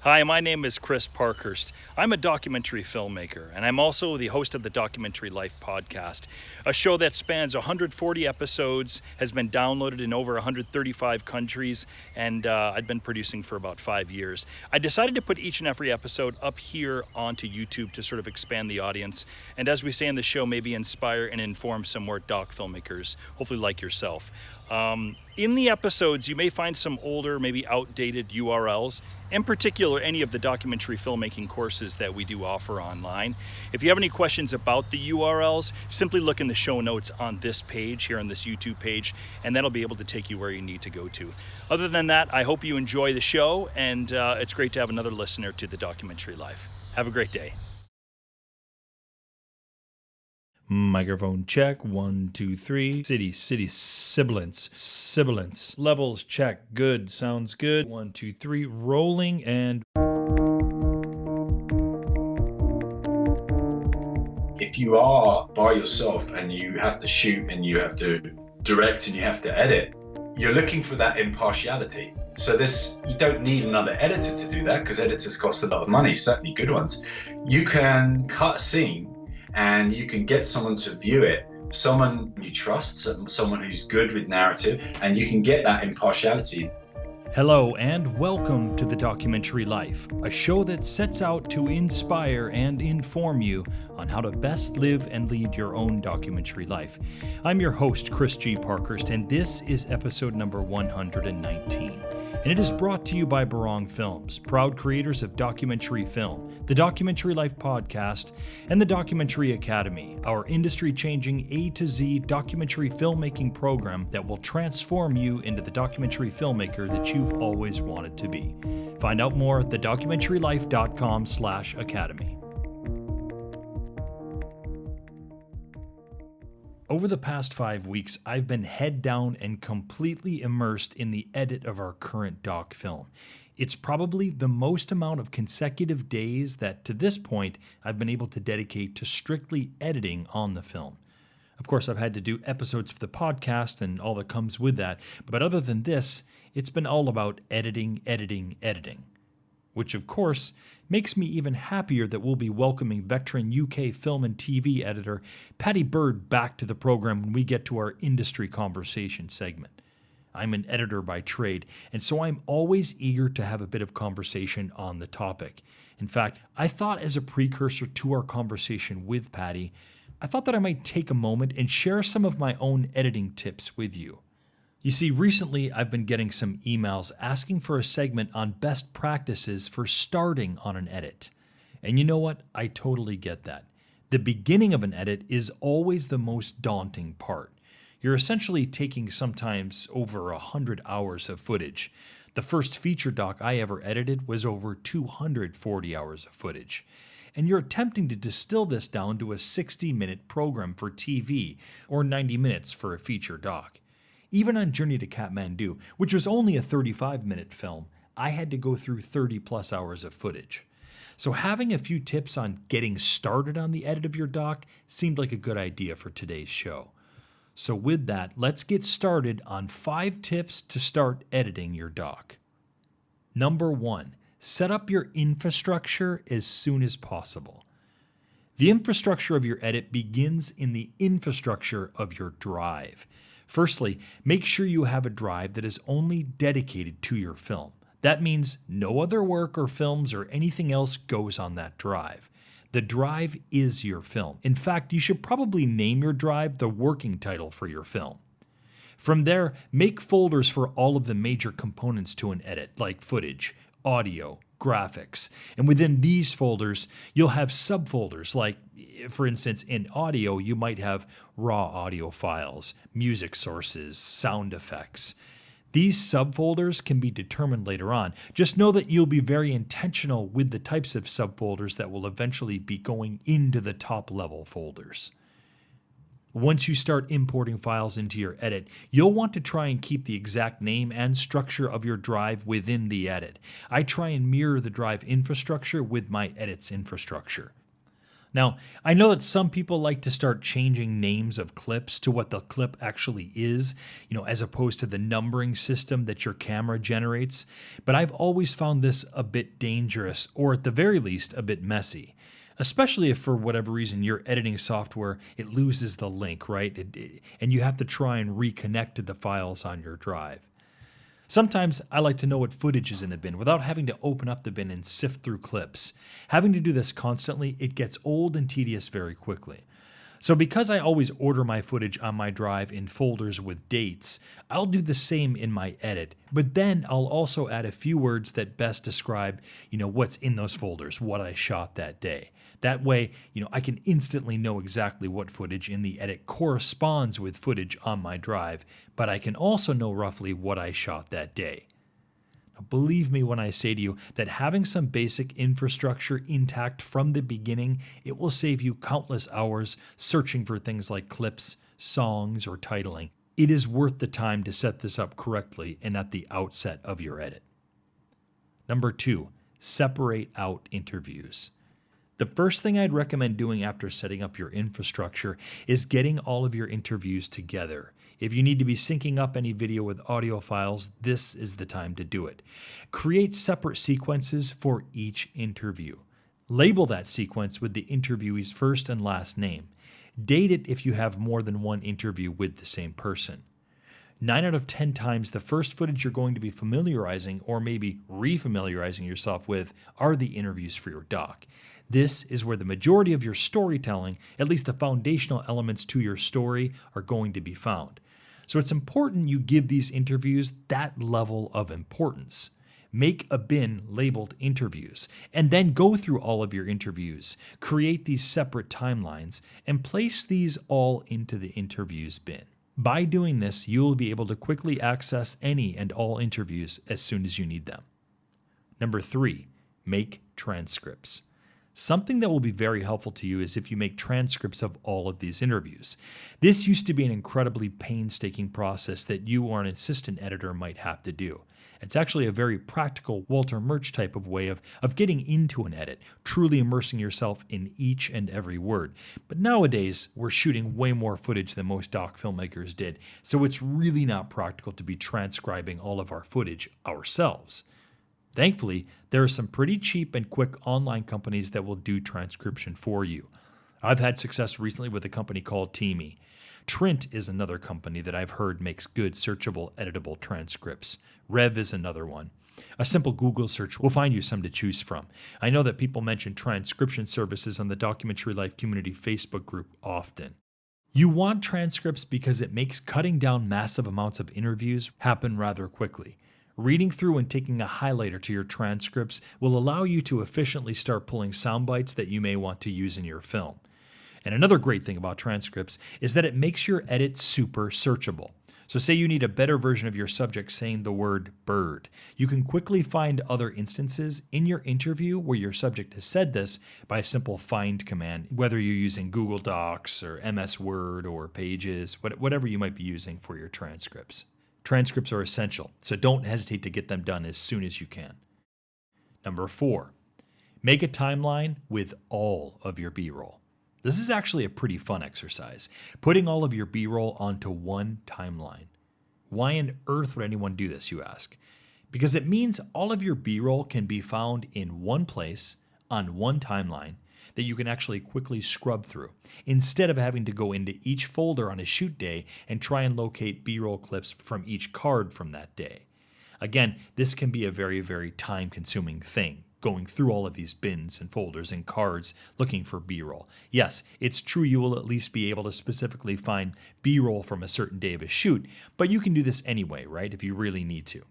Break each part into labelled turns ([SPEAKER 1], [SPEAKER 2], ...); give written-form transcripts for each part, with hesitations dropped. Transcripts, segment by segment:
[SPEAKER 1] Hi, my name is Chris Parkhurst. I'm a documentary filmmaker, and I'm also the host of the Documentary Life podcast, a show that spans 140 episodes, has been downloaded in over 135 countries, and I've been producing for about 5 years. I decided to put each and every episode up here onto YouTube to sort of expand the audience, and as we say in the show, maybe inspire and inform some more doc filmmakers, hopefully like yourself. In the episodes, you may find some older, maybe outdated URLs, in particular any of the documentary filmmaking courses that we do offer online. If you have any questions about the URLs, simply look in the show notes on this page, here on this YouTube page, and that'll be able to take you where you need to go to. Other than that, I hope you enjoy the show, and it's great to have another listener to the Documentary Life. Have a great day. Microphone check, 1, 2, 3. City, sibilance. Levels check, good, sounds good. 1, 2, 3, rolling and...
[SPEAKER 2] If you are by yourself and you have to shoot and you have to direct and you have to edit, you're looking for that impartiality. So you don't need another editor to do that, because editors cost a lot of money, certainly good ones. You can cut a scene and you can get someone to view it, someone you trust, someone who's good with narrative, and you can get that impartiality.
[SPEAKER 1] Hello and welcome to The Documentary Life, a show that sets out to inspire and inform you on how to best live and lead your own documentary life. I'm your host, Chris G. Parkhurst, and this is episode number 119. And it is brought to you by Barong Films, proud creators of documentary film, the Documentary Life podcast, and the Documentary Academy, our industry-changing A to Z documentary filmmaking program that will transform you into the documentary filmmaker that you've always wanted to be. Find out more at thedocumentarylife.com/academy. Over the past 5 weeks, I've been head down and completely immersed in the edit of our current doc film. It's probably the most amount of consecutive days that, to this point, I've been able to dedicate to strictly editing on the film. Of course, I've had to do episodes for the podcast and all that comes with that, but other than this, it's been all about editing. Which, of course, makes me even happier that we'll be welcoming veteran UK film and TV editor Paddy Bird back to the program when we get to our industry conversation segment. I'm an editor by trade, and so I'm always eager to have a bit of conversation on the topic. In fact, I thought as a precursor to our conversation with Paddy, I thought that I might take a moment and share some of my own editing tips with you. You see, recently I've been getting some emails asking for a segment on best practices for starting on an edit. And you know what? I totally get that. The beginning of an edit is always the most daunting part. You're essentially taking sometimes over 100 hours of footage. The first feature doc I ever edited was over 240 hours of footage. And you're attempting to distill this down to a 60-minute program for TV or 90 minutes for a feature doc. Even on Journey to Kathmandu, which was only a 35-minute film, I had to go through 30-plus hours of footage. So having a few tips on getting started on the edit of your doc seemed like a good idea for today's show. So with that, let's get started on 5 tips to start editing your doc. Number 1, set up your infrastructure as soon as possible. The infrastructure of your edit begins in the infrastructure of your drive. Firstly, make sure you have a drive that is only dedicated to your film. That means no other work or films or anything else goes on that drive. The drive is your film. In fact, you should probably name your drive the working title for your film. From there, make folders for all of the major components to an edit, like footage, audio, graphics. And within these folders, you'll have subfolders like, for instance, in audio, you might have raw audio files, music sources, sound effects. These subfolders can be determined later on. Just know that you'll be very intentional with the types of subfolders that will eventually be going into the top level folders. Once you start importing files into your edit, you'll want to try and keep the exact name and structure of your drive within the edit. I try and mirror the drive infrastructure with my edit's infrastructure. Now, I know that some people like to start changing names of clips to what the clip actually is, as opposed to the numbering system that your camera generates, but I've always found this a bit dangerous, or at the very least, a bit messy. Especially if for whatever reason your editing software, it loses the link, right? And you have to try and reconnect to the files on your drive. Sometimes I like to know what footage is in the bin without having to open up the bin and sift through clips. Having to do this constantly, it gets old and tedious very quickly. So because I always order my footage on my drive in folders with dates, I'll do the same in my edit, but then I'll also add a few words that best describe, what's in those folders, what I shot that day. That way, I can instantly know exactly what footage in the edit corresponds with footage on my drive, but I can also know roughly what I shot that day. Believe me when I say to you that having some basic infrastructure intact from the beginning, it will save you countless hours searching for things like clips, songs, or titling. It is worth the time to set this up correctly and at the outset of your edit. Number 2, separate out interviews. The first thing I'd recommend doing after setting up your infrastructure is getting all of your interviews together. If you need to be syncing up any video with audio files, this is the time to do it. Create separate sequences for each interview. Label that sequence with the interviewee's first and last name. Date it if you have more than one interview with the same person. 9 out of 10 times, the first footage you're going to be familiarizing or maybe refamiliarizing yourself with are the interviews for your doc. This is where the majority of your storytelling, at least the foundational elements to your story, are going to be found. So it's important you give these interviews that level of importance. Make a bin labeled interviews, and then go through all of your interviews, create these separate timelines, and place these all into the interviews bin. By doing this, you will be able to quickly access any and all interviews as soon as you need them. Number 3, make transcripts. Something that will be very helpful to you is if you make transcripts of all of these interviews. This used to be an incredibly painstaking process that you or an assistant editor might have to do. It's actually a very practical Walter Murch type of way of getting into an edit, truly immersing yourself in each and every word. But nowadays, we're shooting way more footage than most doc filmmakers did, so it's really not practical to be transcribing all of our footage ourselves. Thankfully, there are some pretty cheap and quick online companies that will do transcription for you. I've had success recently with a company called Teamy. Trint is another company that I've heard makes good searchable, editable transcripts. Rev is another one. A simple Google search will find you some to choose from. I know that people mention transcription services on the Documentary Life Community Facebook group often. You want transcripts because it makes cutting down massive amounts of interviews happen rather quickly. Reading through and taking a highlighter to your transcripts will allow you to efficiently start pulling sound bites that you may want to use in your film. And another great thing about transcripts is that it makes your edit super searchable. So say you need a better version of your subject saying the word bird. You can quickly find other instances in your interview where your subject has said this by a simple find command, whether you're using Google Docs or MS Word or Pages, whatever you might be using for your transcripts. Transcripts are essential, so don't hesitate to get them done as soon as you can. Number 4, make a timeline with all of your B-roll. This is actually a pretty fun exercise, putting all of your B-roll onto one timeline. Why on earth would anyone do this, you ask? Because it means all of your B-roll can be found in one place on one timeline that you can actually quickly scrub through, instead of having to go into each folder on a shoot day and try and locate B-roll clips from each card from that day. Again, this can be a very, very time-consuming thing, going through all of these bins and folders and cards looking for B-roll. Yes, it's true you will at least be able to specifically find B-roll from a certain day of a shoot, but you can do this anyway, right, if you really need to.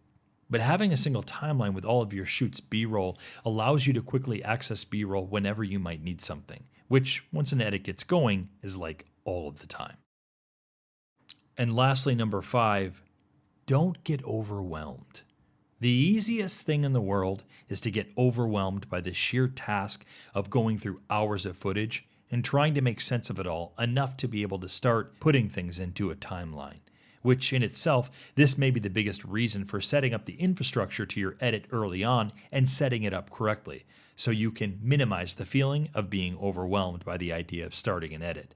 [SPEAKER 1] But having a single timeline with all of your shoots B-roll allows you to quickly access B-roll whenever you might need something, which, once an edit gets going, is like all of the time. And lastly, number 5, don't get overwhelmed. The easiest thing in the world is to get overwhelmed by the sheer task of going through hours of footage and trying to make sense of it all enough to be able to start putting things into a timeline. which in itself, this may be the biggest reason for setting up the infrastructure to your edit early on and setting it up correctly, so you can minimize the feeling of being overwhelmed by the idea of starting an edit.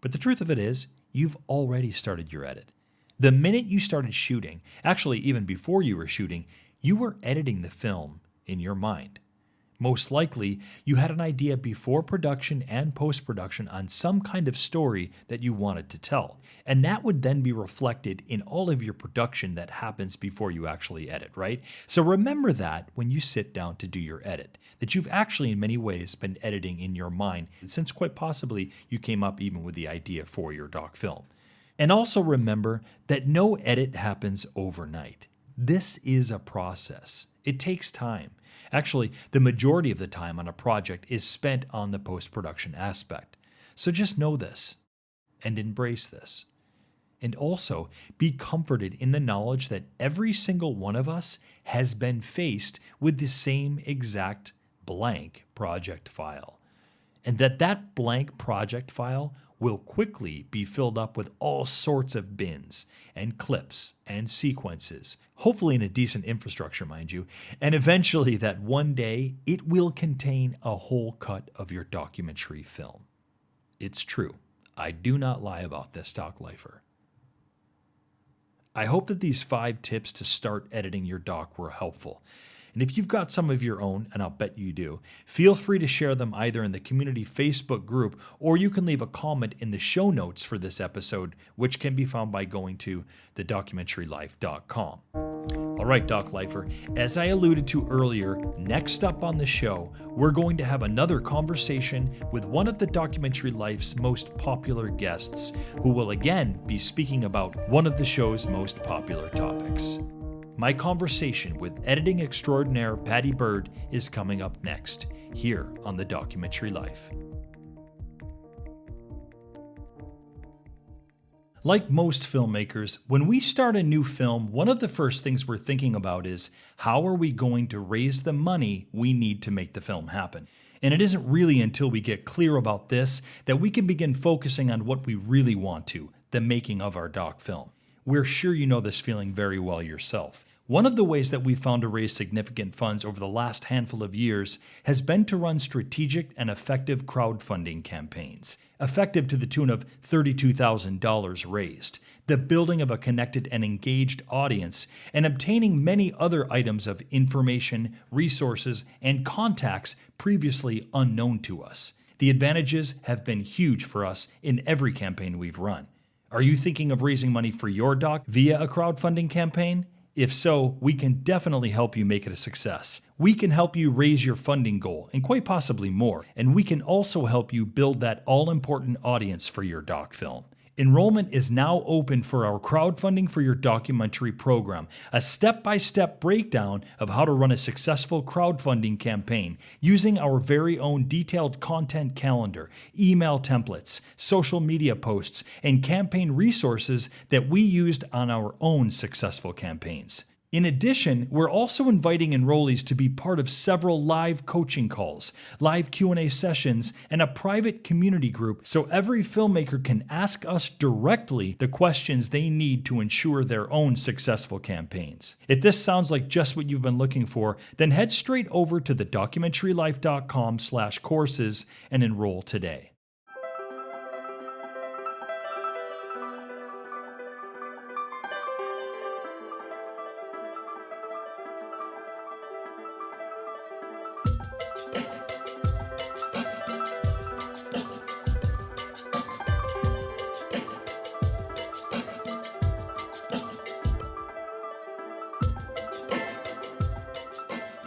[SPEAKER 1] But the truth of it is, you've already started your edit. The minute you started shooting, actually even before you were shooting, you were editing the film in your mind. Most likely, you had an idea before production and post-production on some kind of story that you wanted to tell, and that would then be reflected in all of your production that happens before you actually edit, right? So remember that when you sit down to do your edit, that you've actually in many ways been editing in your mind since quite possibly you came up even with the idea for your doc film. And also remember that no edit happens overnight. This is a process. It takes time. Actually, the majority of the time on a project is spent on the post-production aspect. So just know this and embrace this. And also be comforted in the knowledge that every single one of us has been faced with the same exact blank project file. And that blank project file will quickly be filled up with all sorts of bins and clips and sequences, hopefully in a decent infrastructure, mind you, and eventually that one day it will contain a whole cut of your documentary film. It's true. I do not lie about this, Doc Lifer. I hope that these 5 tips to start editing your doc were helpful. And if you've got some of your own, and I'll bet you do, feel free to share them either in the community Facebook group or you can leave a comment in the show notes for this episode, which can be found by going to thedocumentarylife.com. All right, Doc Lifer, as I alluded to earlier, next up on the show, we're going to have another conversation with one of the Documentary Life's most popular guests, who will again be speaking about one of the show's most popular topics. My conversation with editing extraordinaire Paddy Bird is coming up next, here on The Documentary Life. Like most filmmakers, when we start a new film, one of the first things we're thinking about is, how are we going to raise the money we need to make the film happen? And it isn't really until we get clear about this that we can begin focusing on what we really want to, the making of our doc film. We're sure you know this feeling very well yourself. One of the ways that we've found to raise significant funds over the last handful of years has been to run strategic and effective crowdfunding campaigns, effective to the tune of $32,000 raised, the building of a connected and engaged audience, and obtaining many other items of information, resources, and contacts previously unknown to us. The advantages have been huge for us in every campaign we've run. Are you thinking of raising money for your doc via a crowdfunding campaign? If so, we can definitely help you make it a success. We can help you raise your funding goal, and quite possibly more, and we can also help you build that all-important audience for your doc film. Enrollment is now open for our Crowdfunding for Your Documentary program, a step-by-step breakdown of how to run a successful crowdfunding campaign using our very own detailed content calendar, email templates, social media posts, and campaign resources that we used on our own successful campaigns. In addition, we're also inviting enrollees to be part of several live coaching calls, live Q&A sessions, and a private community group so every filmmaker can ask us directly the questions they need to ensure their own successful campaigns. If this sounds like just what you've been looking for, then head straight over to thedocumentarylife.com/courses and enroll today.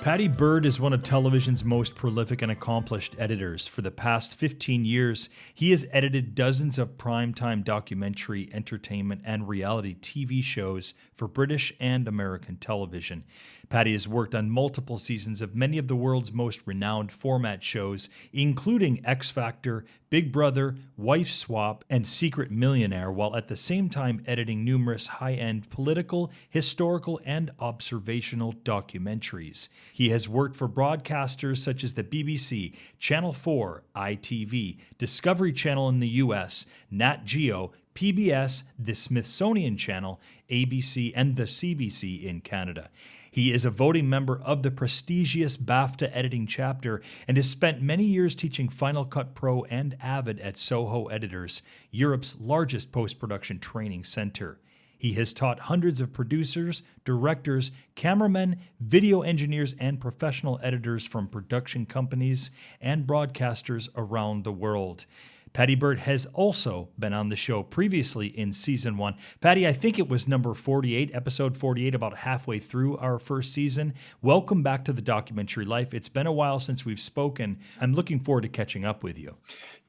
[SPEAKER 1] Paddy Bird is one of television's most prolific and accomplished editors. For the past 15 years, he has edited dozens of primetime documentary, entertainment, and reality TV shows for British and American television. Paddy has worked on multiple seasons of many of the world's most renowned format shows, including X Factor, Big Brother, Wife Swap, and Secret Millionaire, while at the same time editing numerous high-end political, historical, and observational documentaries. He has worked for broadcasters such as the BBC, Channel 4, ITV, Discovery Channel in the US, Nat Geo, PBS, the Smithsonian Channel, ABC, and the CBC in Canada. He is a voting member of the prestigious BAFTA editing chapter and has spent many years teaching Final Cut Pro and Avid at Soho Editors, Europe's largest post-production training center. He has taught hundreds of producers, directors, cameramen, video engineers, and professional editors from production companies and broadcasters around the world. Paddy Bird has also been on the show previously in season 1. Paddy, I think it was number 48, episode 48, about halfway through our first season. Welcome back to the Documentary Life. It's been a while since we've spoken. I'm looking forward to catching up with you.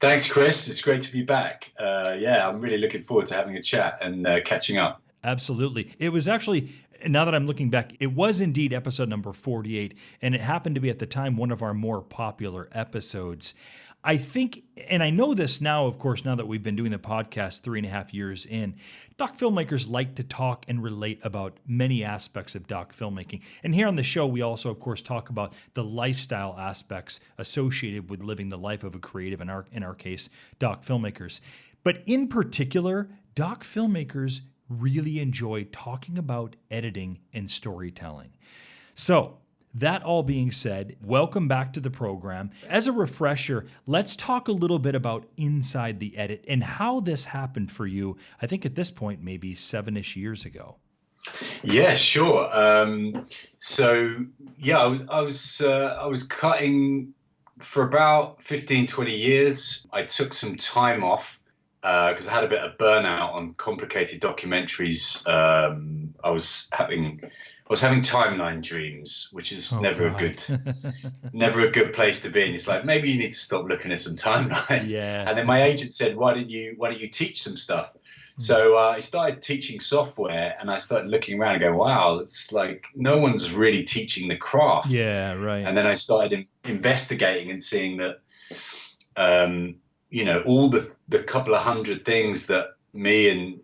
[SPEAKER 2] Thanks, Chris. It's great to be back. I'm really looking forward to having a chat and catching up.
[SPEAKER 1] Absolutely. It was actually, now that I'm looking back, it was indeed episode number 48, and it happened to be at the time one of our more popular episodes. I think, and I know this now, of course, now that we've been doing the podcast 3.5 years in, doc filmmakers like to talk and relate about many aspects of doc filmmaking. And here on the show, we also, of course, talk about the lifestyle aspects associated with living the life of a creative, in our case, doc filmmakers. But in particular, doc filmmakers really enjoy talking about editing and storytelling. So, that all being said, welcome back to the program. As a refresher, let's talk a little bit about inside the edit and how this happened for you. I think at this point, maybe 7-ish years ago.
[SPEAKER 2] Yeah, sure. I was cutting for about 15, 20 years. I took some time off because I had a bit of burnout on complicated documentaries. I was having timeline dreams, which is never a good place to be. And it's like, maybe you need to stop looking at some timelines.
[SPEAKER 1] Yeah.
[SPEAKER 2] And then my agent said, why don't you teach some stuff? So I started teaching software, and I started looking around and going, wow, it's like no one's really teaching the craft.
[SPEAKER 1] Yeah, right.
[SPEAKER 2] And then I started investigating and seeing that, all the couple of hundred things that me and,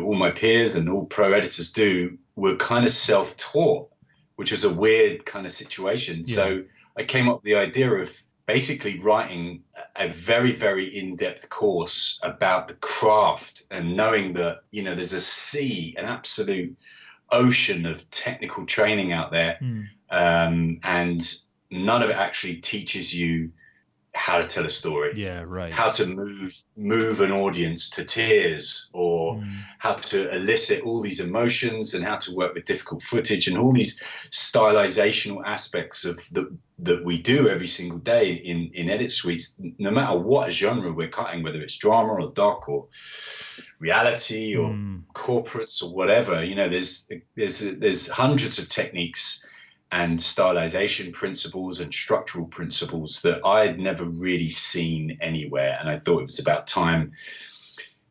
[SPEAKER 2] all my peers and all pro editors do were kind of self-taught, which was a weird kind of situation. Yeah. So I came up with the idea of basically writing a very, very in-depth course about the craft, and knowing that, there's an absolute ocean of technical training out there. And none of it actually teaches you how to tell a story.
[SPEAKER 1] Yeah, right.
[SPEAKER 2] How to move an audience to tears, or how to elicit all these emotions, and how to work with difficult footage, and all these stylizational aspects of that we do every single day in edit suites, no matter what genre we're cutting, whether it's drama or doc or reality or corporates or whatever. There's hundreds of techniques and stylization principles and structural principles that I had never really seen anywhere. And I thought it was about time,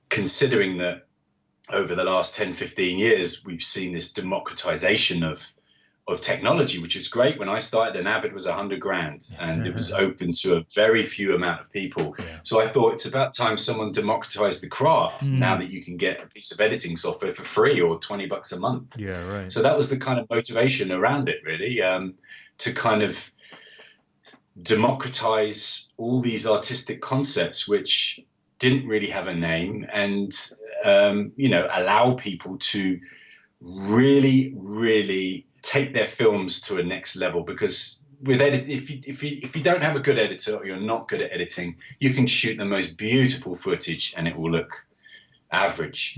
[SPEAKER 2] considering that over the last 10, 15 years, we've seen this democratization of technology, which is great. When I started, an Avid was $100,000, and it was open to a very few amount of people. Yeah. So I thought it's about time someone democratized the craft, now that you can get a piece of editing software for free or $20 a month.
[SPEAKER 1] Yeah, right.
[SPEAKER 2] So that was the kind of motivation around it, really, to kind of democratize all these artistic concepts, which didn't really have a name, and, allow people to really, really take their films to a next level. Because with if you don't have a good editor, or you're not good at editing, you can shoot the most beautiful footage and it will look average.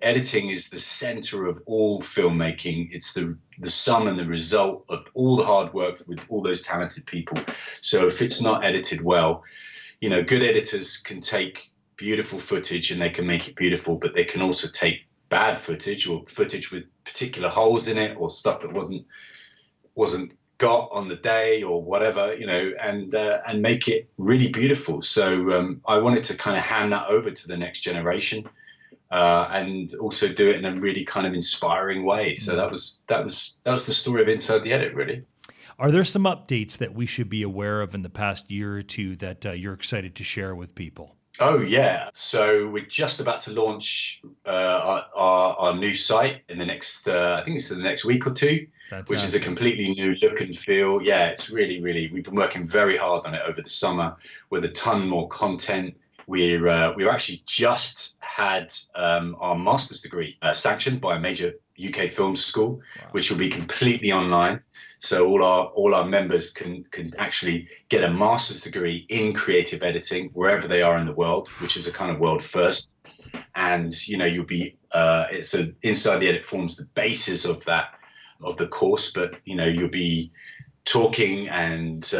[SPEAKER 2] Editing is the center of all filmmaking. It's the sum and the result of all the hard work with all those talented people. So if it's not edited well, good editors can take beautiful footage and they can make it beautiful, but they can also take bad footage, or footage with particular holes in it, or stuff that wasn't got on the day, or whatever, and make it really beautiful. So I wanted to kind of hand that over to the next generation, and also do it in a really kind of inspiring way. So that was the story of Inside the Edit, really.
[SPEAKER 1] Are there some updates that we should be aware of in the past year or two that you're excited to share with people?
[SPEAKER 2] Oh, yeah. So we're just about to launch our new site in the next, I think it's in the next week or two. Fantastic. Which is a completely new look and feel. Yeah, it's really, really, we've been working very hard on it over the summer with a ton more content. We're actually just had our master's degree sanctioned by a major UK film school, which will be completely online. So all our members can actually get a master's degree in creative editing wherever they are in the world, which is a kind of world first. And you'll be Inside the Edit forms the basis of the course, but you'll be talking and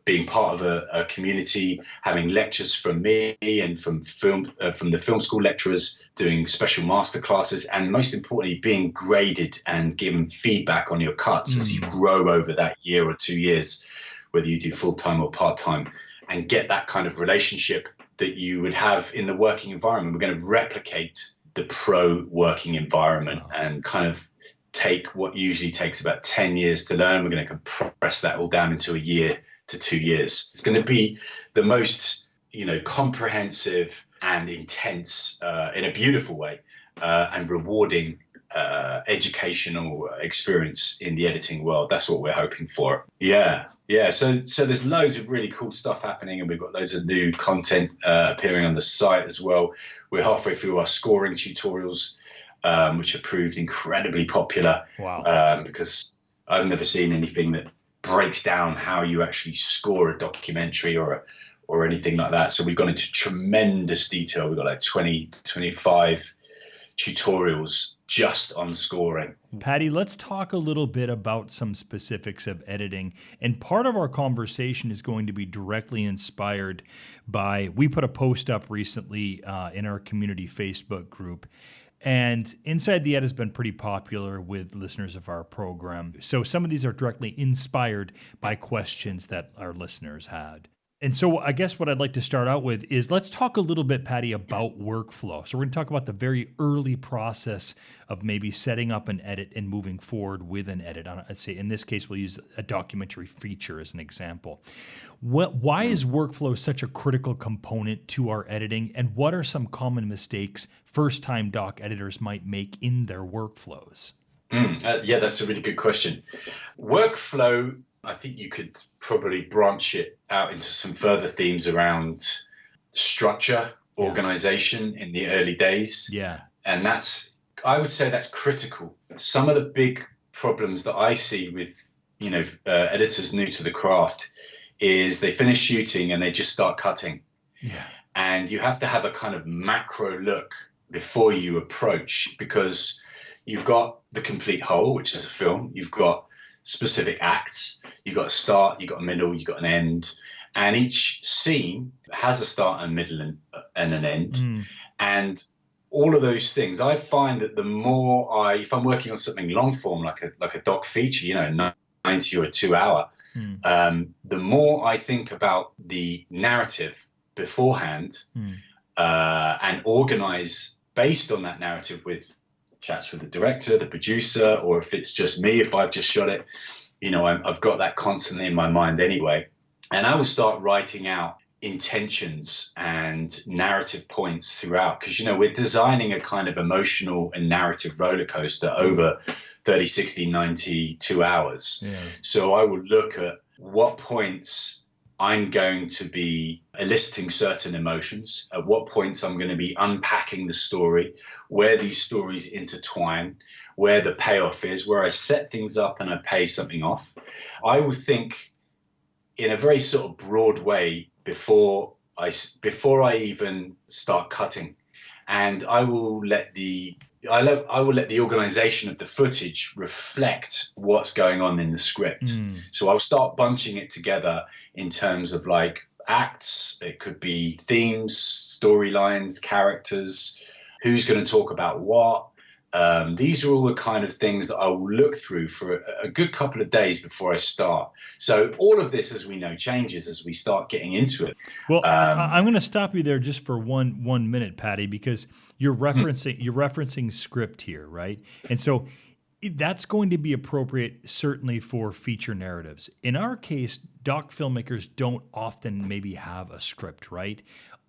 [SPEAKER 2] being part of a community, having lectures from me and from the film school lecturers, doing special master classes, and most importantly, being graded and given feedback on your cuts as you grow over that year or 2 years, whether you do full-time or part-time, and get that kind of relationship that you would have in the working environment. We're going to replicate the pro working environment and kind of take what usually takes about 10 years to learn. We're going to compress that all down into a year to 2 years. It's going to be the most, comprehensive and intense, in a beautiful way, and rewarding educational experience in the editing world. That's what we're hoping for. Yeah. So there's loads of really cool stuff happening, and we've got loads of new content appearing on the site as well. We're halfway through our scoring tutorials, which have proved incredibly popular.
[SPEAKER 1] Wow.
[SPEAKER 2] Because I've never seen anything that breaks down how you actually score a documentary or anything like that. So we've gone into tremendous detail. We've got like 25 tutorials just on scoring.
[SPEAKER 1] Paddy, let's talk a little bit about some specifics of editing. And part of our conversation is going to be directly inspired by, we put a post up recently in our community Facebook group. And Inside the Ed has been pretty popular with listeners of our program. So some of these are directly inspired by questions that our listeners had. And so I guess what I'd like to start out with is, let's talk a little bit, Paddy, about workflow. So we're going to talk about the very early process of maybe setting up an edit and moving forward with an edit. I'd say in this case, we'll use a documentary feature as an example. Why is workflow such a critical component to our editing? And what are some common mistakes first-time doc editors might make in their workflows?
[SPEAKER 2] Yeah, that's a really good question. Workflow, I think you could probably branch it out into some further themes around structure, organization in the early days.
[SPEAKER 1] Yeah.
[SPEAKER 2] And I would say that's critical. Some of the big problems that I see with, editors new to the craft is they finish shooting and they just start cutting.
[SPEAKER 1] Yeah.
[SPEAKER 2] And you have to have a kind of macro look before you approach, because you've got the complete whole, which is a film. You've got specific acts. You've got a start, you've got a middle, you've got an end. And each scene has a start and middle and an end. And all of those things, I find that the more if I'm working on something long form, like a doc feature, 90 or a 2 hour, the more I think about the narrative beforehand and organize based on that narrative with chats with the director, the producer, or if it's just me, if I've just shot it, I've got that constantly in my mind anyway. And I will start writing out intentions and narrative points throughout, because, we're designing a kind of emotional and narrative roller coaster over 30, 60, 90, 2 hours.
[SPEAKER 1] Yeah.
[SPEAKER 2] So I will look at what points I'm going to be eliciting certain emotions, at what points I'm going to be unpacking the story, where these stories intertwine, where the payoff is, where I set things up and I pay something off. I would think in a very sort of broad way before I even start cutting. And I will let the organization of the footage reflect what's going on in the script. So I'll start bunching it together in terms of like acts. It could be themes, storylines, characters, who's going to talk about what. These are all the kind of things that I will look through for a good couple of days before I start. So all of this, as we know, changes as we start getting into it.
[SPEAKER 1] Well, I'm going to stop you there just for one minute, Paddy, because you're referencing script here, right? And so that's going to be appropriate certainly for feature narratives. In our case, doc filmmakers don't often maybe have a script, right?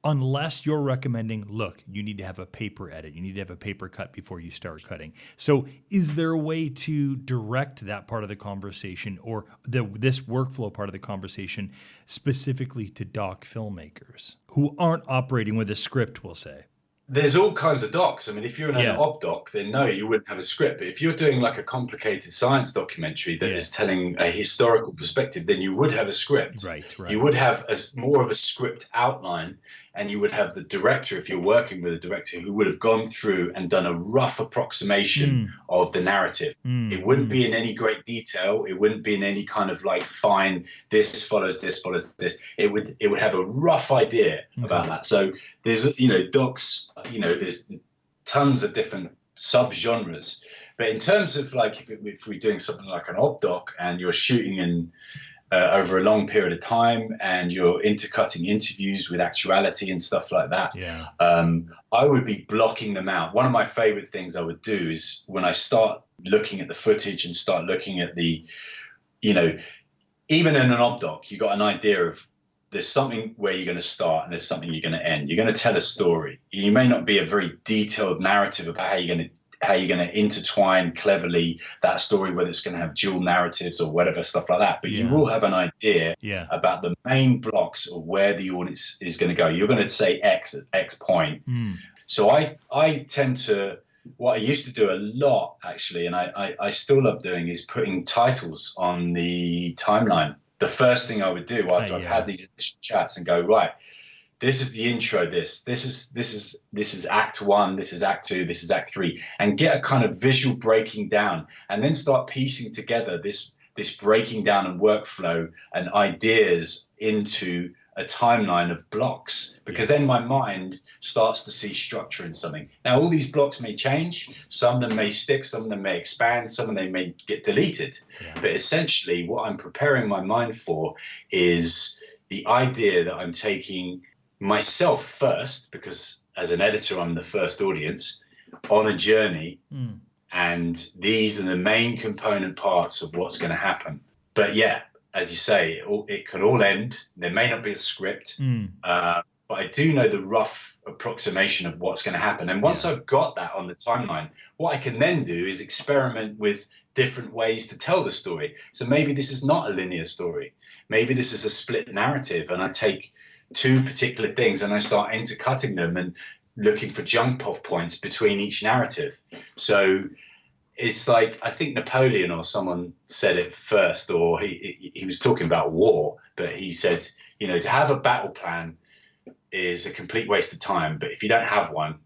[SPEAKER 1] Unless you're recommending, look, you need to have a paper edit. You need to have a paper cut before you start cutting. So is there a way to direct that part of the conversation, or this workflow part of the conversation specifically to doc filmmakers who aren't operating with a script, we'll say?
[SPEAKER 2] There's all kinds of docs. I mean, if you're in an
[SPEAKER 1] Yeah.
[SPEAKER 2] ob doc, then no, you wouldn't have a script. But if you're doing like a complicated science documentary that is telling a historical perspective, then you would have a script.
[SPEAKER 1] Right.
[SPEAKER 2] You would have more of a script outline, and you would have the director, if you're working with a director, who would have gone through and done a rough approximation of the narrative. It wouldn't be in any great detail. It wouldn't be in any kind of like fine, this follows this follows this. It would have a rough idea about that. So there's, docs, there's tons of different subgenres. But in terms of like, if we're doing something like an ob doc and you're shooting in over a long period of time and you're intercutting interviews with actuality and stuff like that, I would be blocking them out. One of my favorite things I would do is when I start looking at the footage and start looking at the, even in an ob doc, you got an idea of there's something where you're going to start and there's something you're going to end. You're going to tell a story. You may not be a very detailed narrative about how you're going to intertwine cleverly that story, whether it's going to have dual narratives or whatever, stuff like that. But you will have an idea about the main blocks of where the audience is going to go. You're going to say X at X point. So I tend to, what I used to do a lot actually, and I still love doing, is putting titles on the timeline. The first thing I would do after I've had these initial chats and go, right, this is the intro, this is act 1, this is act 2, this is act 3, and get a kind of visual breaking down, and then start piecing together this breaking down and workflow and ideas into a timeline of blocks, because then my mind starts to see structure in something. Now, all these blocks may change. Some of them may stick, some of them may expand, some of them may get deleted. But essentially, what I'm preparing my mind for is the idea that I'm taking myself first, because as an editor, I'm the first audience, on a journey. And these are the main component parts of what's going to happen. But as you say, it can all end. There may not be a script, but I do know the rough approximation of what's going to happen. And once I've got that on the timeline, what I can then do is experiment with different ways to tell the story. So maybe this is not a linear story. Maybe this is a split narrative, and I take two particular things and I start intercutting them and looking for jump off points between each narrative. So it's like, I think Napoleon or someone said it first, or he was talking about war, but he said, to have a battle plan is a complete waste of time, but if you don't have one,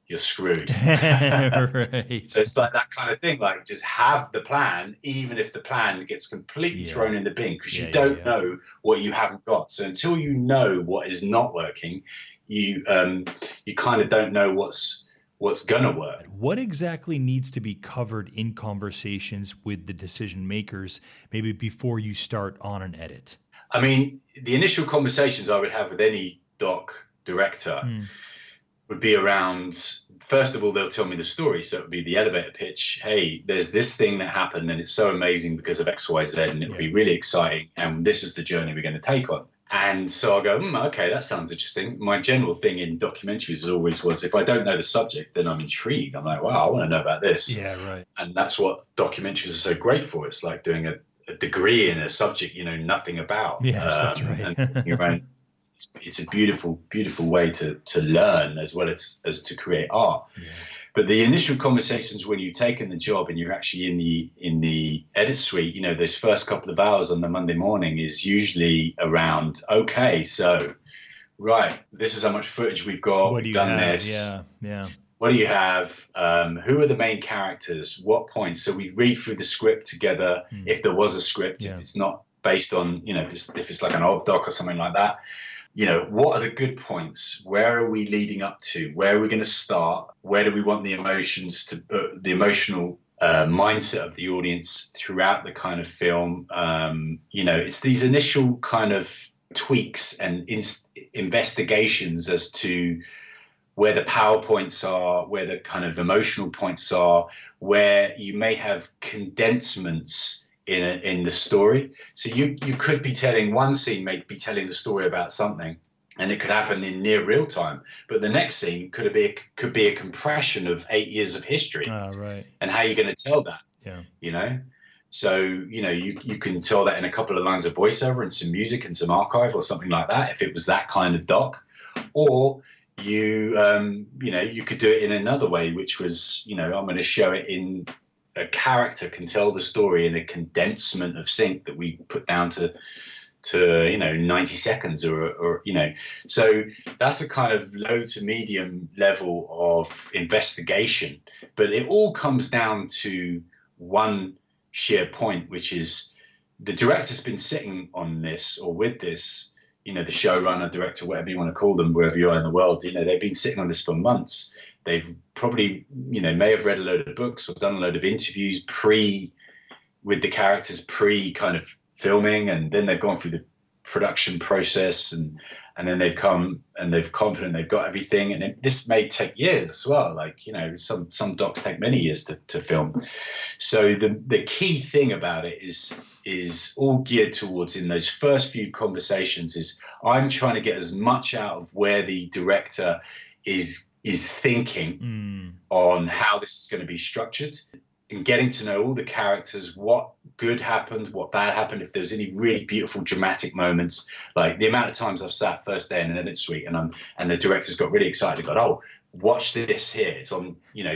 [SPEAKER 2] you're screwed.
[SPEAKER 1] Right.
[SPEAKER 2] So it's like that kind of thing, like just have the plan, even if the plan gets completely thrown in the bin, because you don't know what you haven't got. So until you know what is not working, you kind of don't know what's gonna work.
[SPEAKER 1] What exactly needs to be covered in conversations with the decision makers, maybe before you start on an edit?
[SPEAKER 2] I mean, the initial conversations I would have with any doc director would be around, first of all, they'll tell me the story. So it would be the elevator pitch. Hey, there's this thing that happened and it's so amazing because of X, Y, Z, and it would be really exciting. And this is the journey we're going to take on. And so I'll go, okay, that sounds interesting. My general thing in documentaries was if I don't know the subject, then I'm intrigued. I'm like, wow, I want to know about this.
[SPEAKER 1] Yeah, right.
[SPEAKER 2] And that's what documentaries are so great for. It's like doing a degree in a subject you know nothing about.
[SPEAKER 1] Yes, that's right.
[SPEAKER 2] It's a beautiful, beautiful way to learn as well as to create art. Yeah. But the initial conversations when you've taken the job and you're actually in the edit suite, those first couple of hours on the Monday morning is usually around, okay, so, right, this is how much footage we've got. We've done this.
[SPEAKER 1] Yeah.
[SPEAKER 2] What do you have? Who are the main characters? What points? So we read through the script together. If there was a script, if it's not based on, if it's like an old doc or something like that. What are the good points? Where are we leading up to? Where are we going to start? Where do we want the emotions to the emotional mindset of the audience throughout the kind of film? It's these initial kind of tweaks and investigations as to where the power points are, where the kind of emotional points are, where you may have condensments in the story. So you could be telling one scene, may be telling the story about something, and it could happen in near real time. But the next scene could be a compression of 8 years of history.
[SPEAKER 1] Right.
[SPEAKER 2] And how are you going to tell that?
[SPEAKER 1] Yeah.
[SPEAKER 2] So, you can tell that in a couple of lines of voiceover and some music and some archive or something like that, if it was that kind of doc. Or you could do it in another way, which was, I'm going to show it in a character can tell the story in a condensement of sync that we put down to 90 seconds or so that's a kind of low to medium level of investigation, but it all comes down to one sheer point, which is the director's been sitting on this or with this, the showrunner, director, whatever you want to call them, wherever you are in the world, they've been sitting on this for months. They've probably, may have read a load of books or done a load of interviews with the characters kind of filming, and then they've gone through the production process, and then they've come and they're confident they've got everything. And this may take years as well. Like, some docs take many years to film. So the key thing about it is all geared towards, in those first few conversations, is I'm trying to get as much out of where the director is thinking on how this is going to be structured, and getting to know all the characters, what good happened, what bad happened, if there's any really beautiful dramatic moments. Like the amount of times I've sat first day in an edit suite and the director's got really excited, got, oh, watch this here, it's on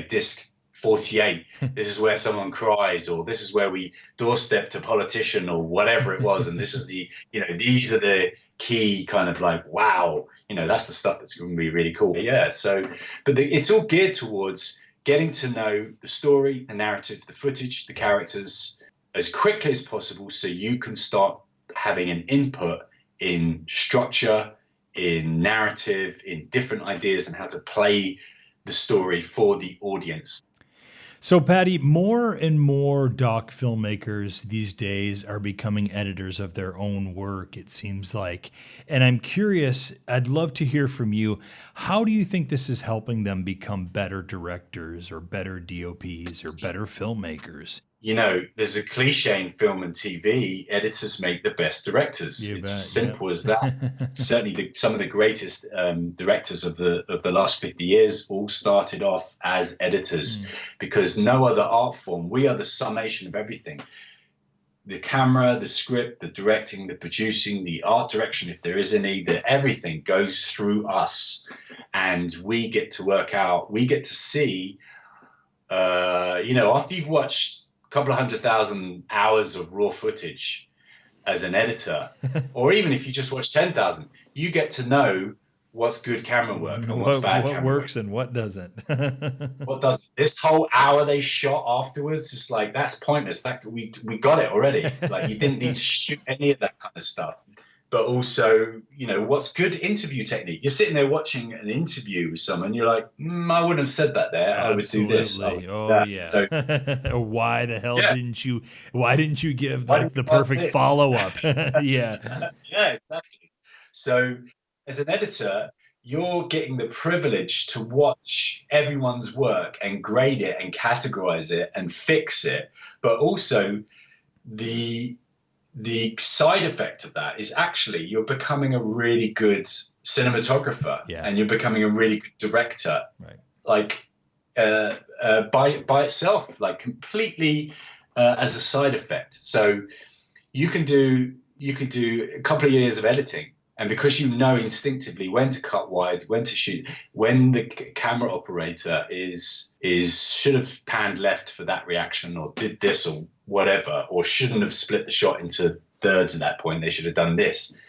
[SPEAKER 2] disc 48, this is where someone cries, or this is where we doorstepped a politician, or whatever it was, and this is the these are the key kind of like, wow, that's the stuff that's going to be really cool. Yeah, so but it's all geared towards getting to know the story, the narrative, the footage, the characters as quickly as possible, so you can start having an input in structure, in narrative, in different ideas, and how to play the story for the audience.
[SPEAKER 1] So, Paddy, more and more doc filmmakers these days are becoming editors of their own work, it seems like. And I'm curious, I'd love to hear from you. How do you think this is helping them become better directors or better DOPs or better filmmakers?
[SPEAKER 2] There's a cliche in film and TV, editors make the best directors. It's as simple as that. Certainly some of the greatest directors of the last 50 years all started off as editors, because no other art form, we are the summation of everything. The camera, the script, the directing, the producing, the art direction, if there is any, everything goes through us. And we get to work out, we get to see, after you've watched couple of 100,000 hours of raw footage as an editor, or even if you just watch 10,000, you get to know what's good camera work and what's bad camera work. What works
[SPEAKER 1] and what doesn't.
[SPEAKER 2] What doesn't. This whole hour they shot afterwards, it's like, that's pointless. That we got it already. Like, you didn't need to shoot any of that kind of stuff. But also, what's good interview technique? You're sitting there watching an interview with someone, you're like, I wouldn't have said that there.
[SPEAKER 1] Absolutely.
[SPEAKER 2] I would do this.
[SPEAKER 1] Yeah. So, why the hell didn't you give the perfect follow-up? Yeah.
[SPEAKER 2] Yeah, exactly. So as an editor, you're getting the privilege to watch everyone's work and grade it and categorize it and fix it. But also the side effect of that is actually you're becoming a really good cinematographer, and you're becoming a really good director,
[SPEAKER 1] right? Like
[SPEAKER 2] by itself, like completely as a side effect. So you can do a couple of years of editing, and because you know instinctively when to cut wide, when to shoot, when the camera operator should have panned left for that reaction, or did this or whatever, or shouldn't have split the shot into thirds at that point, they should have done this.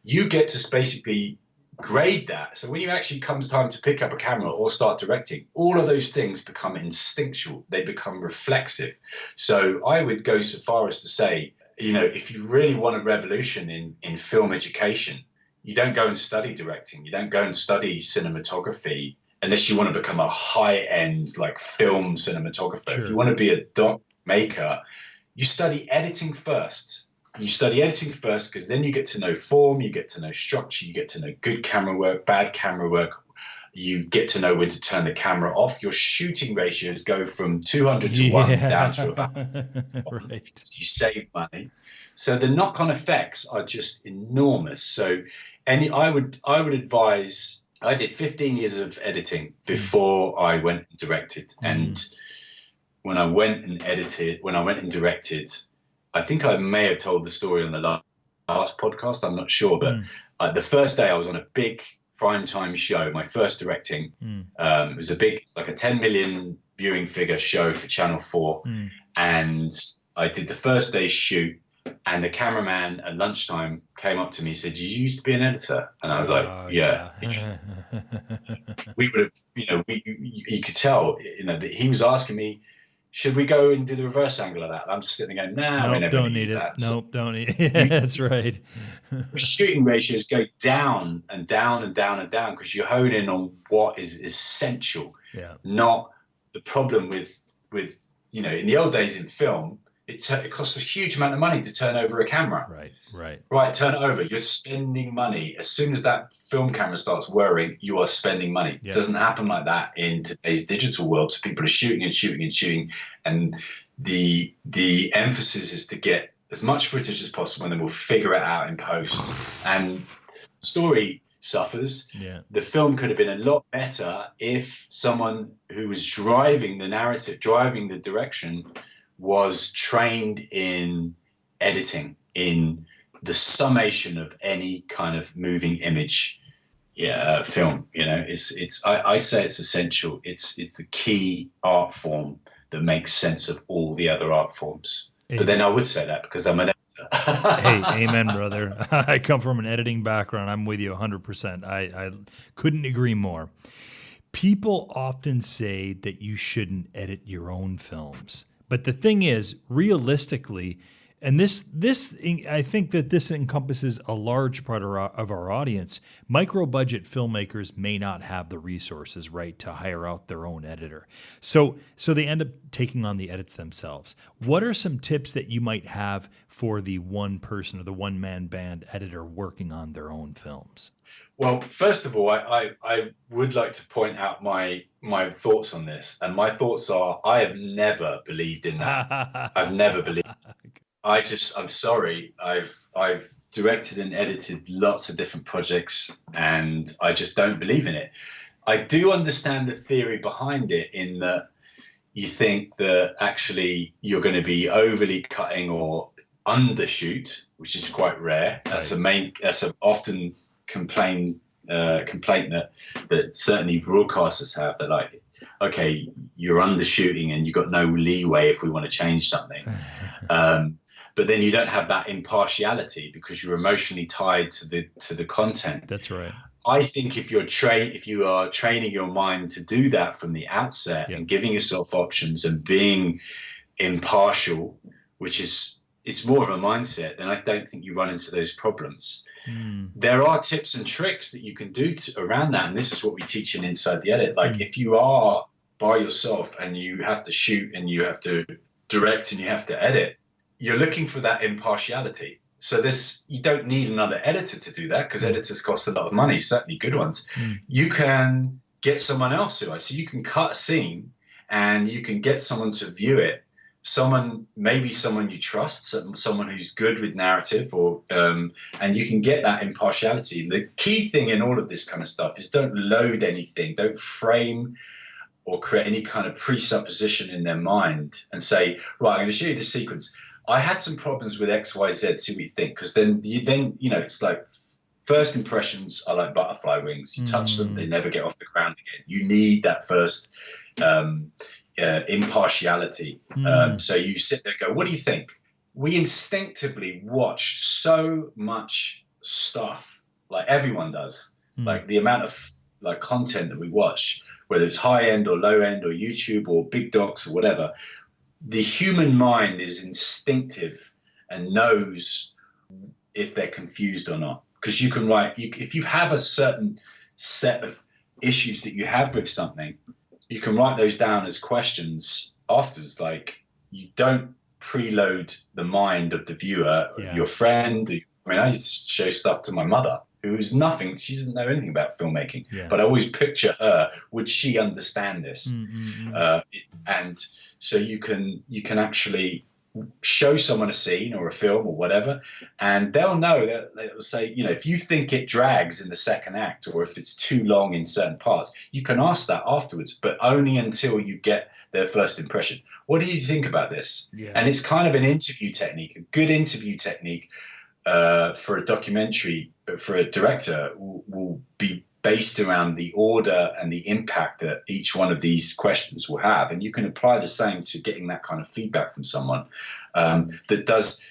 [SPEAKER 2] You get to basically grade that. So when you actually comes time to pick up a camera or start directing, all of those things become instinctual. They become reflexive. So I would go so far as to say, if you really want a revolution in film education, you don't go and study directing. You don't go and study cinematography unless you want to become a high-end like film cinematographer. Sure. If you want to be a doc maker, you study editing first. You study editing first, because then you get to know form, you get to know structure, you get to know good camera work, bad camera work. You get to know when to turn the camera off. Your shooting ratios go from 200 to 1 down to about 1.
[SPEAKER 1] Right.
[SPEAKER 2] You save money. So the knock-on effects are just enormous. So I would advise, I did 15 years of editing before I went and directed. And when I went and directed, I think I may have told the story on the last podcast, I'm not sure, but the first day I was on a big primetime show, my first directing. It was it's like a 10 million viewing figure show for Channel 4. And I did the first day's shoot, and the cameraman at lunchtime came up to me and said, "Did you used to be an editor?" And I was like, yeah. We would have, you could tell, that he was asking me, should we go and do the reverse angle of that? And I'm just sitting there going, nah,
[SPEAKER 1] nope, don't need it. Nope, don't need it. That's right.
[SPEAKER 2] Shooting ratios go down and down and down and down because you hone in on what is essential, not the problem with in the old days in film, it costs a huge amount of money to turn over a camera. Right, turn it over. You're spending money. As soon as that film camera starts whirring, you are spending money. It doesn't happen like that in today's digital world. So people are shooting and shooting and shooting. And the emphasis is to get as much footage as possible, and then we'll figure it out in post. And story suffers. The film could have been a lot better if someone who was driving the narrative, driving the direction, was trained in editing, in the summation of any kind of moving image film. I say it's essential. It's the key art form that makes sense of all the other art forms. But then I would say that because I'm an editor.
[SPEAKER 1] Hey, amen, brother. I come from an editing background. I'm with you 100%. I couldn't agree more. People often say that you shouldn't edit your own films. But the thing is, realistically, and this I think that this encompasses a large part of our audience, micro-budget filmmakers may not have the resources, right, to hire out their own editor. So they end up taking on the edits themselves. What are some tips that you might have for the one person or the one-man band editor working on their own films?
[SPEAKER 2] Well, first of all, I would like to point out my thoughts on this. And my thoughts are, I have never believed in that. I've never believed. I'm sorry. I've directed and edited lots of different projects, and I just don't believe in it. I do understand the theory behind it, in that you think that actually you're going to be overly cutting or undershoot, which is quite rare. That's an often complaint that certainly broadcasters have. They're like, okay, you're undershooting and you've got no leeway if we want to change something. But then you don't have that impartiality because you're emotionally tied to the content.
[SPEAKER 1] That's right.
[SPEAKER 2] I think if you are training your mind to do that from the outset, and giving yourself options and being impartial, it's more of a mindset, then I don't think you run into those problems. There are tips and tricks that you can do around that, and this is what we teach in Inside the Edit. Like if you are by yourself and you have to shoot and you have to direct and you have to edit, you're looking for that impartiality. So you don't need another editor to do that, because editors cost a lot of money, certainly good ones. You can get someone else to. So you can cut a scene and you can get someone to view it. Maybe someone you trust, someone who's good with narrative, and you can get that impartiality. And the key thing in all of this kind of stuff is don't load anything, don't frame or create any kind of presupposition in their mind and say, right, I'm going to show you this sequence. I had some problems with X, Y, Z, see what you think. Because then it's like first impressions are like butterfly wings. You touch them, they never get off the ground again. You need that first impartiality. So you sit there and go, what do you think? We instinctively watch so much stuff, like everyone does. Like the amount of like content that we watch, whether it's high end or low end or YouTube or big docs or whatever. The human mind is instinctive and knows if they're confused or not. Because you can if you have a certain set of issues that you have with something, you can write those down as questions afterwards. Like, you don't preload the mind of the viewer, your friend. I used to show stuff to my mother, who's nothing. She doesn't know anything about filmmaking. But I always picture her. Would she understand this? And so you can actually show someone a scene or a film or whatever, and they'll know that. They'll say, if you think it drags in the second act, or if it's too long in certain parts, you can ask that afterwards, but only until you get their first impression. What do you think about this? And it's kind of an interview technique, a good interview technique for a documentary, for a director will be based around the order and the impact that each one of these questions will have. And you can apply the same to getting that kind of feedback from someone that does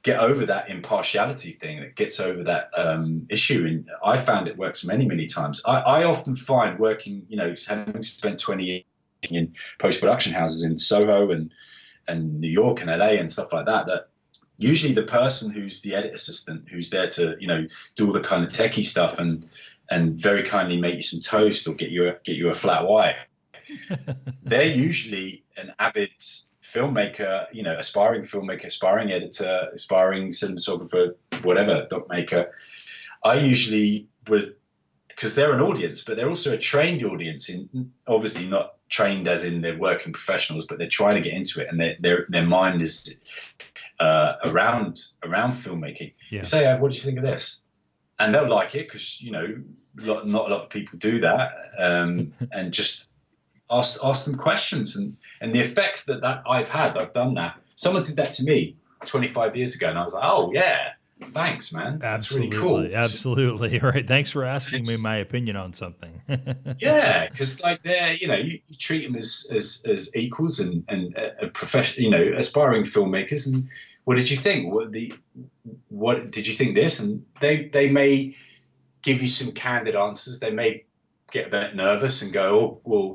[SPEAKER 2] get over that impartiality thing, that gets over that issue. And I found it works many, many times. I often find working, having spent 20 years in post-production houses in Soho and New York and LA and stuff like that, that usually the person who's the edit assistant, who's there to, do all the kind of techie stuff and very kindly make you some toast or get you a flat white, they're usually an avid filmmaker, aspiring filmmaker, aspiring editor, aspiring cinematographer, whatever, doc maker. I usually would, because they're an audience, but they're also a trained audience, in obviously not trained as in they're working professionals, but they're trying to get into it, and their mind is around filmmaking.
[SPEAKER 1] Yeah.
[SPEAKER 2] Say, what do you think of this? And they'll like it because not a lot of people do that, and just ask them questions and the effects that I've done that. Someone did that to me 25 years ago, and I was like, oh yeah, thanks, man. That's really cool.
[SPEAKER 1] Absolutely. Right. Thanks for asking me my opinion on something.
[SPEAKER 2] Yeah, because they're, you treat them as equals and a professional, aspiring filmmakers. And what did you think? What did you think this? And they may give you some candid answers. They may get a bit nervous and go, oh, well,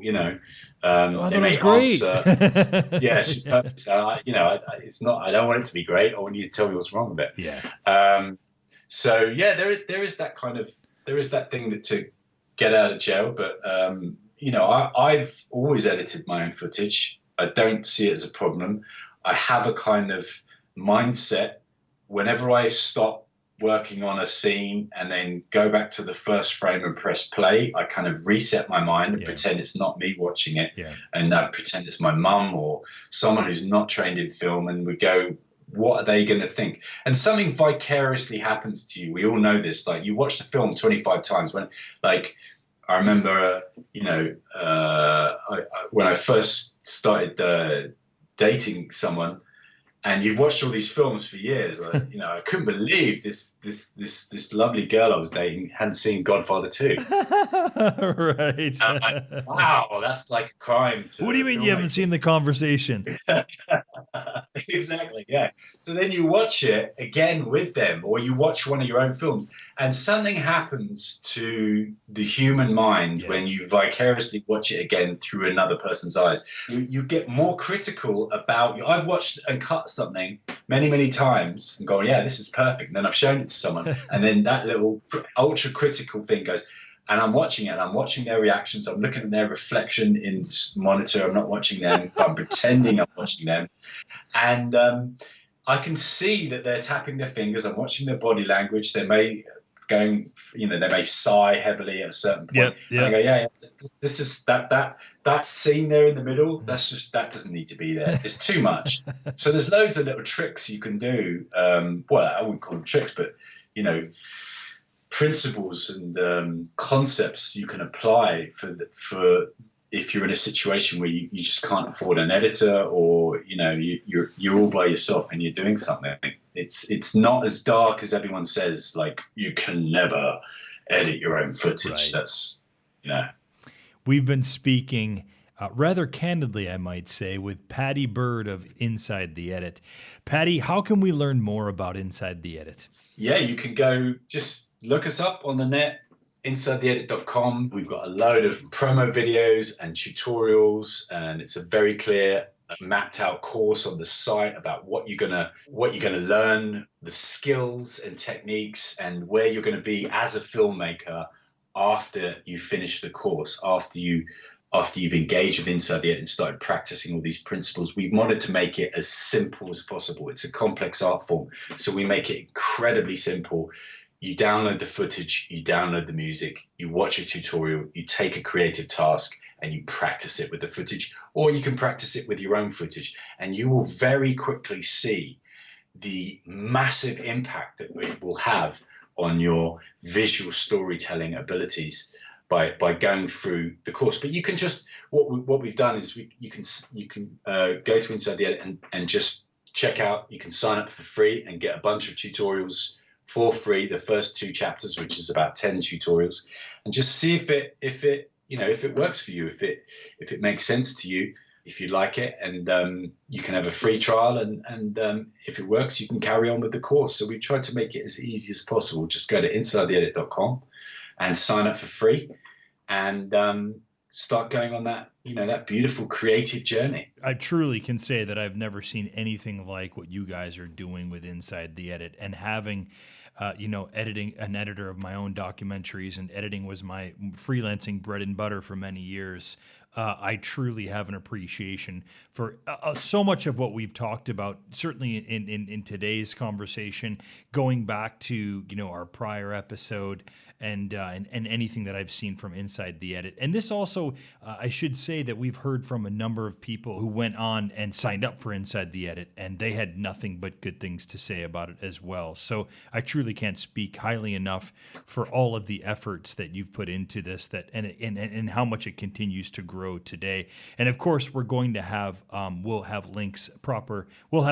[SPEAKER 1] I
[SPEAKER 2] they
[SPEAKER 1] thought
[SPEAKER 2] may
[SPEAKER 1] it was
[SPEAKER 2] answer. Yes, it's not. I don't want it to be great. I want you to tell me what's wrong with it.
[SPEAKER 1] Yeah.
[SPEAKER 2] So yeah, there is that thing that to get out of jail. But I've always edited my own footage. I don't see it as a problem. I have a kind of mindset whenever I stop working on a scene and then go back to the first frame and press play, I kind of reset my mind and pretend it's not me watching it.
[SPEAKER 1] Yeah.
[SPEAKER 2] And I pretend it's my mum or someone who's not trained in film, and we go, what are they going to think? And something vicariously happens to you. We all know this. Like, you watch the film 25 times. When, like, I remember, when I first started dating someone, and you've watched all these films for years. I couldn't believe this lovely girl I was dating hadn't seen Godfather 2.
[SPEAKER 1] Right.
[SPEAKER 2] I'm like, wow, that's like a crime.
[SPEAKER 1] What do you mean you haven't seen The Conversation?
[SPEAKER 2] Exactly, yeah. So then you watch it again with them, or you watch one of your own films, and something happens to the human mind when you vicariously watch it again through another person's eyes. You get more critical about. I've watched and cut something many, many times and gone, yeah, this is perfect. And then I've shown it to someone, and then that little ultra critical thing goes. And I'm watching it, and I'm watching their reactions. I'm looking at their reflection in the monitor. I'm not watching them, but I'm pretending I'm watching them. And I can see that they're tapping their fingers. I'm watching their body language. They may they may sigh heavily at a certain point. And I go, yeah, this is that scene there in the middle. That doesn't need to be there. It's too much. So there's loads of little tricks you can do. Well, I wouldn't call them tricks, but principles and concepts you can apply for if you're in a situation where you just can't afford an editor, or you're all by yourself and you're doing something. It's not as dark as everyone says. Like, you can never edit your own footage. Right. That's
[SPEAKER 1] We've been speaking rather candidly, I might say, with Paddy Bird of Inside the Edit. Paddy, how can we learn more about Inside the Edit?
[SPEAKER 2] Yeah, you can go just look us up on the net, insidetheedit.com. We've got a load of promo videos and tutorials, and it's a very clear, mapped out course on the site about what you're gonna learn, the skills and techniques, and where you're gonna be as a filmmaker after you finish the course, after you've engaged with Inside the Edit and started practicing all these principles. We've wanted to make it as simple as possible. It's a complex art form, so we make it incredibly simple. You download the footage, you download the music, you watch a tutorial, you take a creative task, and you practice it with the footage, or you can practice it with your own footage, and you will very quickly see the massive impact that it will have on your visual storytelling abilities by going through the course. But you can just, what we've done is you can go to Inside the Edit and just check out. You can sign up for free and get a bunch of tutorials for free, the first 2 chapters, which is about 10 tutorials, and just see if it works for you, if it makes sense to you, if you like it, and you can have a free trial, and if it works, you can carry on with the course. So we tried to make it as easy as possible. Just go to insidetheedit.com and sign up for free, and start going on that beautiful creative journey.
[SPEAKER 1] I truly can say that I've never seen anything like what you guys are doing with Inside the Edit, and having editing, an editor of my own documentaries, and editing was my freelancing bread and butter for many years. I truly have an appreciation for so much of what we've talked about, certainly in today's conversation, going back to our prior episode, and anything that I've seen from Inside the Edit. And this also, I should say that we've heard from a number of people who went on and signed up for Inside the Edit, and they had nothing but good things to say about it as well. So I truly can't speak highly enough for all of the efforts that you've put into this, and how much it continues to grow today. And of course, we're going to have we'll have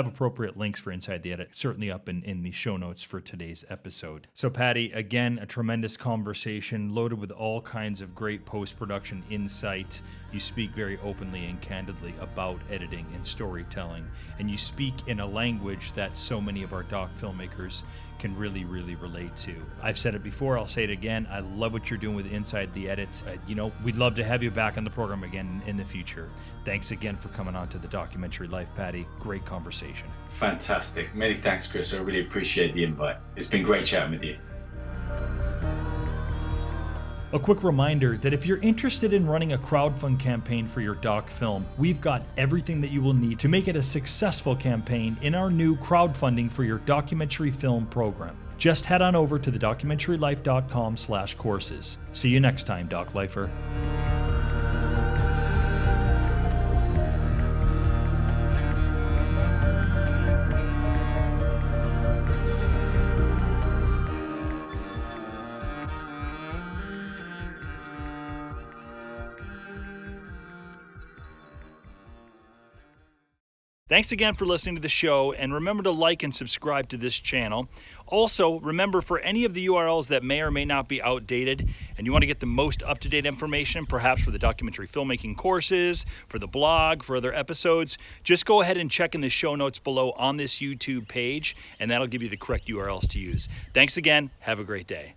[SPEAKER 1] appropriate links for Inside the Edit certainly up in the show notes for today's episode. So Paddy, again, a tremendous conversation loaded with all kinds of great post-production insight. You speak very openly and candidly about editing and storytelling, and you speak in a language that so many of our doc filmmakers can really, really relate to. I've said it before, I'll say it again. I love what you're doing with Inside the Edit. We'd love to have you back on the program again in the future. Thanks again for coming on to the Documentary Life, Paddy. Great conversation.
[SPEAKER 2] Fantastic. Many thanks, Chris. I really appreciate the invite. It's been great chatting with you.
[SPEAKER 1] A quick reminder that if you're interested in running a crowdfund campaign for your doc film, we've got everything that you will need to make it a successful campaign in our new Crowdfunding for your documentary film program. Just head on over to thedocumentarylife.com/courses. See you next time, Doc Lifer. Thanks again for listening to the show, and remember to like and subscribe to this channel. Also, remember, for any of the URLs that may or may not be outdated, and you want to get the most up-to-date information, perhaps for the documentary filmmaking courses, for the blog, for other episodes, just go ahead and check in the show notes below on this YouTube page, and that'll give you the correct URLs to use. Thanks again. Have a great day.